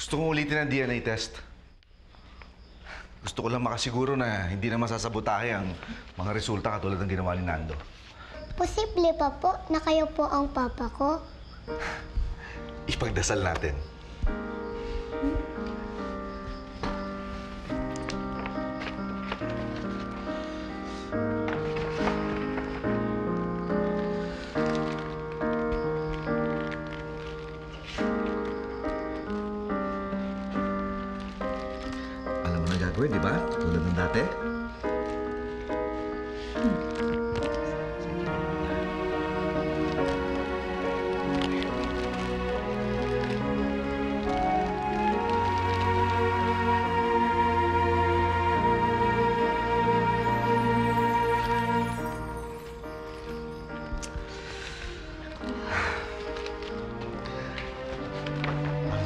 Gusto kong ulitin ang DNA test. Gusto ko lang makasiguro na hindi na masasabotahe ang mga resulta katulad ng ginawa ni Nando. Posible pa po na kayo po ang papa ko? Ipagdasal natin. Alam mo na gagawin, di ba? Tulad ng dati.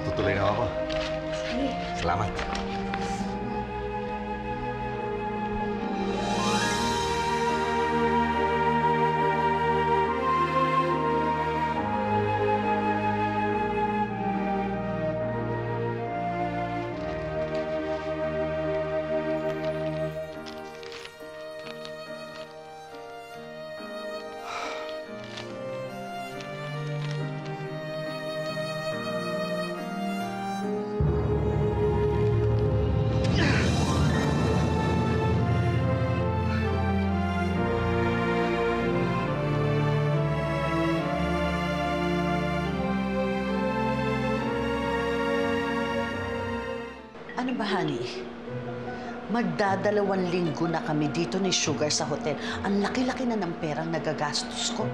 Tutuloy na ako. Sige. Salamat. Ano ba, honey? Magdadalawang linggo na kami dito ni Sugar sa hotel. Ang laki-laki na ng perang nagagastos ko.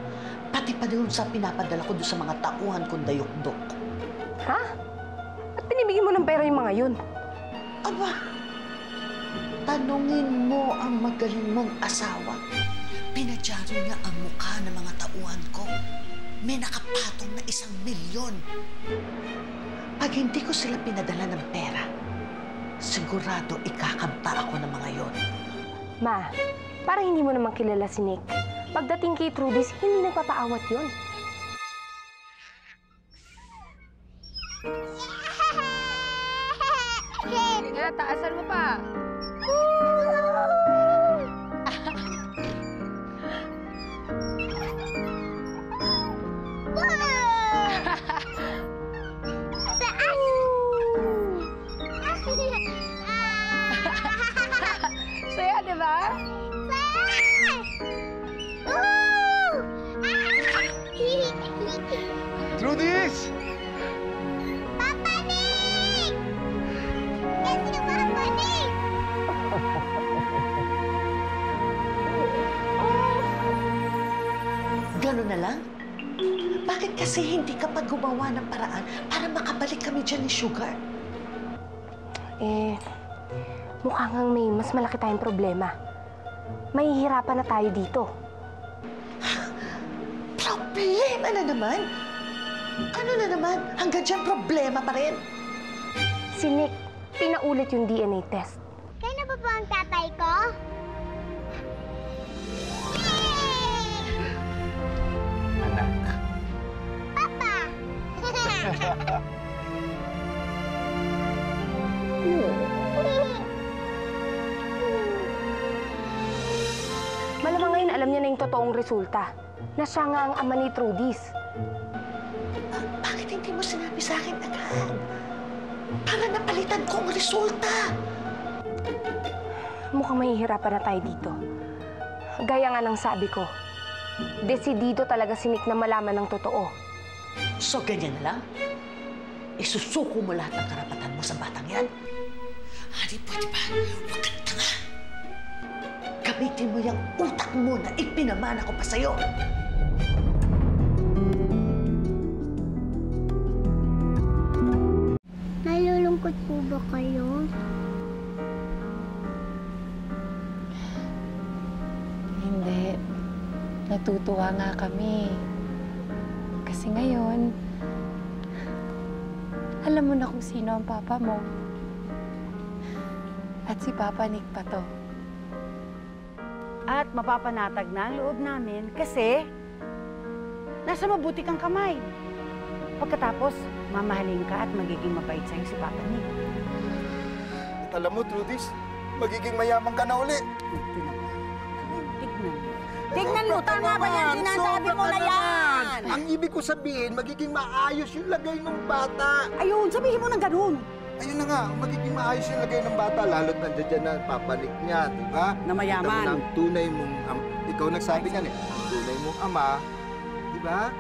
Pati pa doon sa pinapadala ko doon sa mga tauhan kong dayok-dok. Ha? At pinibigyan mo ng pera yung mga yun? Aba, tanungin mo ang magaling mong asawa. Pinadyaro niya ang mukha ng mga tauhan ko. May nakapatong na 1,000,000. Pag hindi ko sila pinadala ng pera, sigurado ikakamta ako ng mga yon. Ma, parang hindi mo naman kilala si Nick. Pagdating kay Trudis, hindi nagpapaawat yun. Sige nga, taasan mo pa. Saya, di ba? Trudis! Papa Nick! Yes, si Papa Nick! Gano'n na lang? Bakit kasi hindi ka pa gumawa ng paraan para makabalik kami dyan ni Sugar? Eh, mukhang may mas malaki tayong problema. Mahihirapan na tayo dito. Problema na naman? Ano na naman? Hanggang dyan problema pa rin? Si Nick, pinaulit yung DNA test. Kayo na ba po ang tatay ko? Yay! Anak. Papa! Malamang ngayon alam niya na yung totoong resulta. Na siya nga ang ama ni Trudis. Bakit hindi mo sinabi sa akin agad? Para napalitan ko ang resulta. Mukhang mahihirapan na tayo dito. Gaya nga ng sabi ko, desidido talaga si Nick na malaman ng totoo. So, ganyan na lang? Isusuko mo lahat ng karapatan mo sa batang yan? Hani, pwede ba? Huwag kang tanga. Gamitin mo yung utak mo na ipinamana ko pa sa'yo. Nalulungkot po ba kayo? Hindi. Natutuwa nga kami. Kasi ngayon, alam mo na kung sino ang papa mo. At si Papa Nick pa to. At mapapanatag na ang loob namin kasi nasa mabuti kang kamay. Pagkatapos, mamahalin ka at magiging mabait sa'yo si Papa Nick. At alam mo, Trudis, magiging mayaman ka na uli. Tignan mo. Tignan mo, tama ba yan? Sinasabi mo na yan! Ang ibig ko sabihin, magiging maayos yung lagay ng bata. Ayun, sabihin mo ng ganun. Ayun na nga, magiging maayos yung lagay ng bata, lalo't nandiyan dyan na papanik niya, di ba? Na mayaman. Kita mo na ang tunay mong, ikaw nagsabi ka ang tunay mong ama, di ba?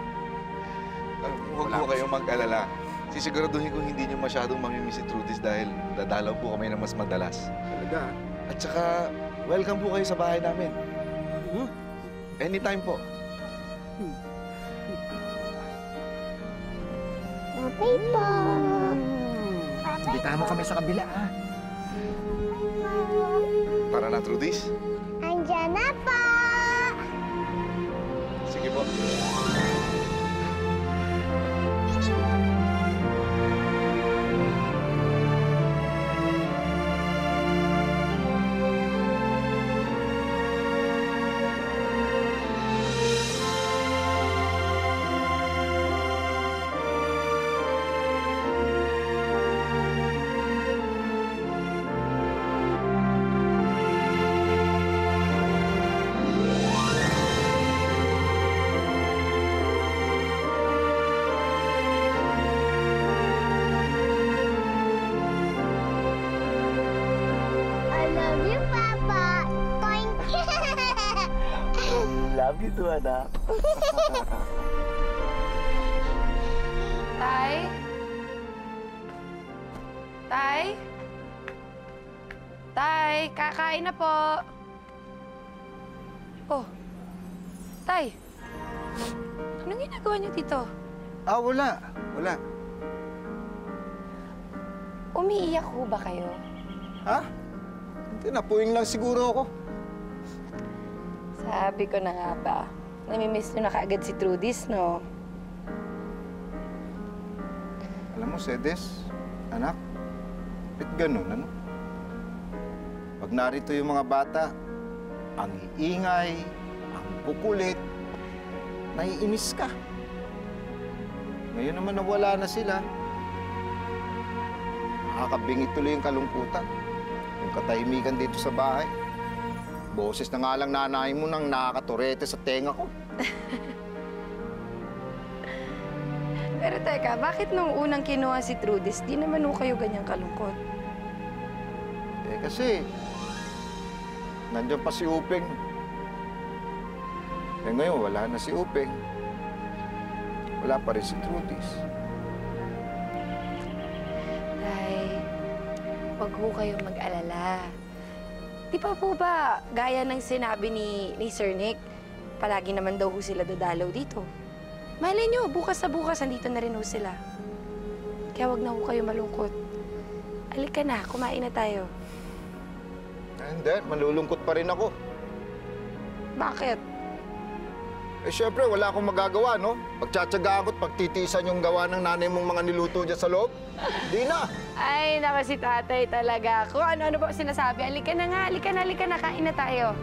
Huwag po kayong mag-alala. Sisiguraduhin ko hindi niyo masyadong mamimiss si Trudis dahil dadalaw po kami ng mas madalas. Talaga. At saka, welcome po kayo sa bahay namin. Anytime po. Okay po. Bitahan mo kami sa kabila, ha? Tara na, Trudis. Andiyan na po. Sige po. I love you, Papa. Toink. Love you too, anak. Tay? Tay? Tay, kakain na po. Oh, Tay. Anong ginagawa niyo dito? Wala. Wala. Umiiyak ho ba kayo? Ha? Hindi, napuwing lang siguro ako. Sabi ko na nga ba, namimiss niyo na kaagad si Trudis, no? Alam mo, Sedes, anak, ba't ganun, ano? Pag narito yung mga bata, ang iingay, ang kukulit, naiinis ka. Ngayon naman nawala na sila. Nakakabingi tuloy yung kalungkutan. Yung katahimikan dito sa bahay. Boses na nga lang nanay mo nang nakakaturete sa tenga ko. Pero teka, bakit nung unang kinuha si Trudis, di naman ho kayo ganyang kalungkot? Eh kasi, nandiyan pa si Upeng. Eh ngayon, wala na si Upeng. Wala pa rin si Trudis. Tay, wag ho kayong mag-alala. Di pa po ba, gaya ng sinabi ni Sir Nick, palagi naman daw ho sila dadalaw dito. Malay nyo, bukas sa bukas, andito na rin ho sila. Kaya wag na ho kayo malungkot. Halika na, kumain na tayo. Hindi, malulungkot pa rin ako. Bakit? Eh syempre, wala akong magagawa, no? Pagtsatsagaan ko't pagtitiisan yung gawa ng nanay mong mga niluto dyan sa loob. Di na! Ay, naman si tatay talaga. Kung ano-ano ba sinasabi, halika na nga, halika na, kain na tayo.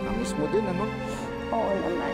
Namiss mo din, ano? Oo naman.